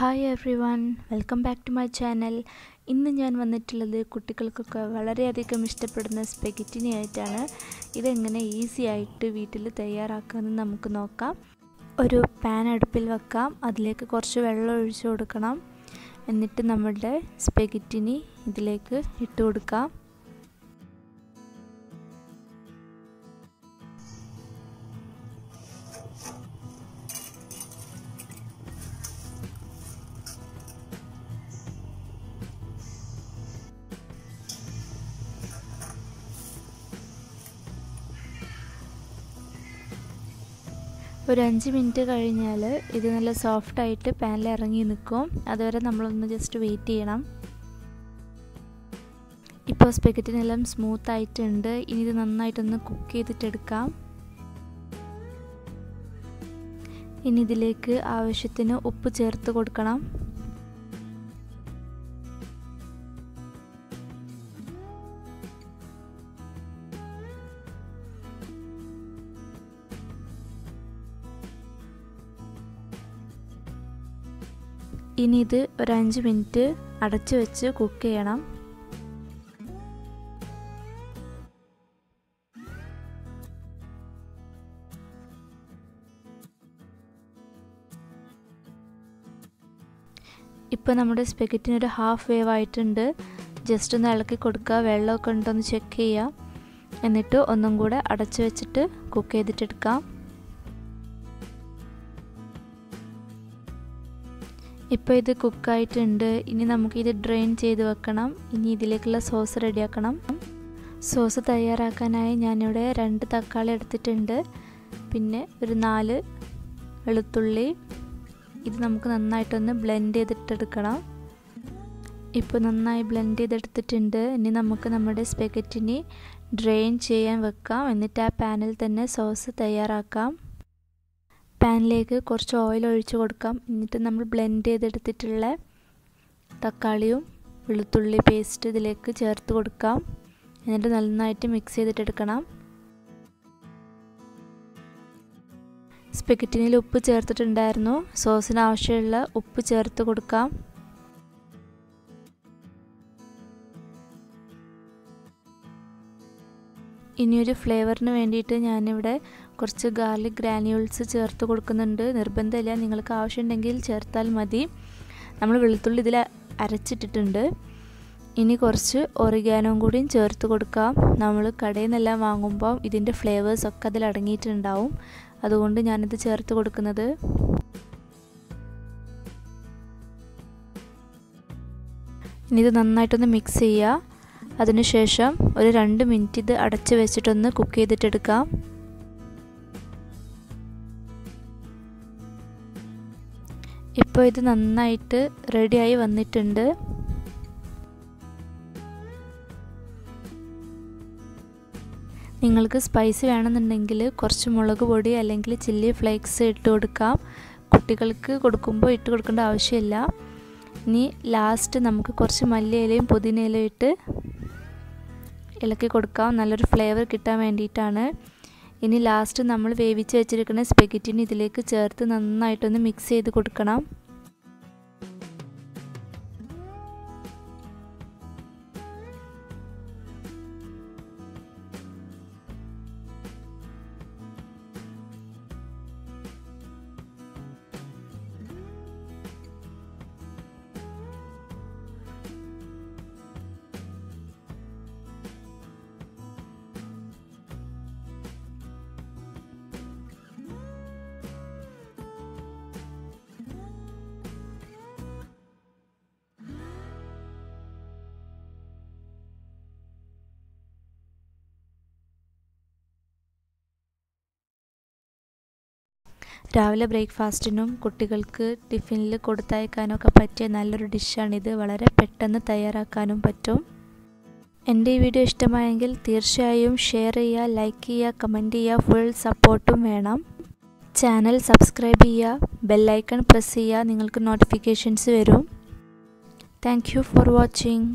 Hi everyone, welcome back to my channel. ഇന്ന് ഞാൻ വന്നിട്ടുള്ളത് കുട്ടികൾക്കൊക്കെ വളരെയധികം ഇഷ്ടപ്പെടുന്ന സ്പെഗറ്റിനി ആയിട്ടാണ്. ഇതെങ്ങനെ ഈസി ആയിട്ട് വീട്ടിൽ തയ്യാറാക്കാമെന്ന് നമുക്ക് നോക്കാം. ഒരു പാൻ അടുപ്പിൽ വെക്കാം. അതിലേക്ക് കുറച്ച് വെള്ളം ഒഴിച്ചു കൊടുക്കണം. എന്നിട്ട് നമ്മുടെ സ്പെഗറ്റിനി ഇതിലേക്ക് ഇട്ട് കൊടുക്കാം. ഒരു 5 മിനിറ്റ് കഴിഞ്ഞാൽ ഇത് നല്ല സോഫ്റ്റ് ആയിട്ട് പാനിൽ ഇറങ്ങി നിൽക്കും. അതുവരെ നമ്മളൊന്ന് ജസ്റ്റ് വെയിറ്റ് ചെയ്യണം. ഇപ്പോൾ സ്പെഗറ്റിനെല്ലാം സ്മൂത്ത് ആയിട്ടുണ്ട്. ഇനി ഇത് നന്നായിട്ടൊന്ന് കുക്ക് ചെയ്തിട്ടെടുക്കാം. ഇനി ഇതിലേക്ക് ആവശ്യത്തിന് ഉപ്പ് ചേർത്ത് കൊടുക്കണം. ഇനി ഇത് ഒരു 5 മിനിറ്റ് അടച്ചു വെച്ച് കുക്ക് ചെയ്യണം. ഇപ്പോൾ നമ്മുടെ സ്പെഗറ്റിന് ഒരു ഹാഫ് വേവ് ആയിട്ടുണ്ട്. ജസ്റ്റ് ഒന്ന് ഇളക്കി കൊടുക്കുക. വെള്ളമൊക്കെ ഉണ്ടോയെന്ന് ചെക്ക് ചെയ്യുക. എന്നിട്ട് ഒന്നും കൂടെ അടച്ചു വെച്ചിട്ട് കുക്ക് ചെയ്തിട്ടെടുക്കാം. ഇപ്പോൾ ഇത് കുക്കായിട്ടുണ്ട്. ഇനി നമുക്കിത് ഡ്രെയിൻ ചെയ്ത് വെക്കണം. ഇനി ഇതിലേക്കുള്ള സോസ് റെഡിയാക്കണം. സോസ് തയ്യാറാക്കാനായി ഞാനിവിടെ 2 തക്കാളി എടുത്തിട്ടുണ്ട്. പിന്നെ ഒരു 4 വെളുത്തുള്ളി. ഇത് നമുക്ക് നന്നായിട്ടൊന്ന് ബ്ലെൻഡ് ചെയ്തിട്ടെടുക്കണം. ഇപ്പോൾ നന്നായി ബ്ലെൻഡ് ചെയ്തെടുത്തിട്ടുണ്ട്. ഇനി നമുക്ക് നമ്മുടെ സ്പെഗറ്റിനി ഡ്രെയിൻ ചെയ്യാൻ വെക്കാം. എന്നിട്ട് ആ പാനിൽ തന്നെ സോസ് തയ്യാറാക്കാം. പാനിലേക്ക് കുറച്ച് ഓയിൽ ഒഴിച്ച് കൊടുക്കാം. എന്നിട്ട് നമ്മൾ ബ്ലെൻഡ് ചെയ്തെടുത്തിട്ടുള്ള തക്കാളിയും വെളുത്തുള്ളി പേസ്റ്റ് ഇതിലേക്ക് ചേർത്ത് കൊടുക്കാം. എന്നിട്ട് നന്നായിട്ട് മിക്സ് ചെയ്തിട്ടെടുക്കണം. സ്പെഗറ്റിനിൽ ഉപ്പ് ചേർത്തിട്ടുണ്ടായിരുന്നു. സോസിന് ആവശ്യമുള്ള ഉപ്പ് ചേർത്ത് കൊടുക്കാം. ഇനിയൊരു ഫ്ലേവറിന് വേണ്ടിയിട്ട് ഞാനിവിടെ കുറച്ച് ഗാർലിക് ഗ്രാന്യൂൾസ് ചേർത്ത് കൊടുക്കുന്നുണ്ട്. നിർബന്ധമില്ല, നിങ്ങൾക്ക് ആവശ്യമുണ്ടെങ്കിൽ ചേർത്താൽ മതി. നമ്മൾ വെളുത്തുള്ളി ഇതിൽ അരച്ചിട്ടിട്ടുണ്ട്. ഇനി കുറച്ച് ഒറിഗാനോയും കൂടിയും ചേർത്ത് കൊടുക്കാം. നമ്മൾ കടയിൽ നിന്നെല്ലാം വാങ്ങുമ്പോൾ ഇതിൻ്റെ ഫ്ലേവേഴ്സൊക്കെ അതിൽ അടങ്ങിയിട്ടുണ്ടാവും. അതുകൊണ്ട് ഞാനിത് ചേർത്ത് കൊടുക്കുന്നത്. ഇനി ഇത് നന്നായിട്ടൊന്ന് മിക്സ് ചെയ്യുക. അതിനുശേഷം ഒരു 2 മിനിറ്റ് ഇത് അടച്ച് വെച്ചിട്ടൊന്ന് കുക്ക് ചെയ്തിട്ടെടുക്കാം. ഇപ്പോൾ ഇത് നന്നായിട്ട് റെഡിയായി വന്നിട്ടുണ്ട്. നിങ്ങൾക്ക് സ്പൈസി വേണമെന്നുണ്ടെങ്കിൽ കുറച്ച് മുളക് പൊടി അല്ലെങ്കിൽ ചില്ലി ഫ്ലേക്സ് ഇട്ട് കൊടുക്കാം. കുട്ടികൾക്ക് കൊടുക്കുമ്പോൾ ഇട്ട് കൊടുക്കേണ്ട ആവശ്യമില്ല. ഇനി ലാസ്റ്റ് നമുക്ക് കുറച്ച് മല്ലിയിലയും പുതിനയിലയും ഇട്ട് ഇളക്കി കൊടുക്കാം. നല്ലൊരു ഫ്ലേവർ കിട്ടാൻ വേണ്ടിയിട്ടാണ്. ഇനി ലാസ്റ്റ് നമ്മൾ വേവിച്ച് വെച്ചിരിക്കുന്ന സ്പെഗറ്റിനി ഇതിലേക്ക് ചേർത്ത് നന്നായിട്ടൊന്ന് മിക്സ് ചെയ്ത് കൊടുക്കണം. രാവിലെ ബ്രേക്ക്ഫാസ്റ്റിനും കുട്ടികൾക്ക് ടിഫിനിൽ കൊടുത്തയക്കാനൊക്കെ പറ്റിയ നല്ലൊരു ഡിഷാണിത്. വളരെ പെട്ടെന്ന് തയ്യാറാക്കാനും പറ്റും. എൻ്റെ ഈ വീഡിയോ ഇഷ്ടമായെങ്കിൽ തീർച്ചയായും ഷെയർ ചെയ്യുക, ലൈക്ക് ചെയ്യുക, കമൻറ്റ് ചെയ്യുക. ഫുൾ സപ്പോർട്ടും വേണം. ചാനൽ സബ്സ്ക്രൈബ് ചെയ്യുക, ബെല്ലൈക്കൺ പ്രസ് ചെയ്യുക. നിങ്ങൾക്ക് നോട്ടിഫിക്കേഷൻസ് വരും. Thank you for watching.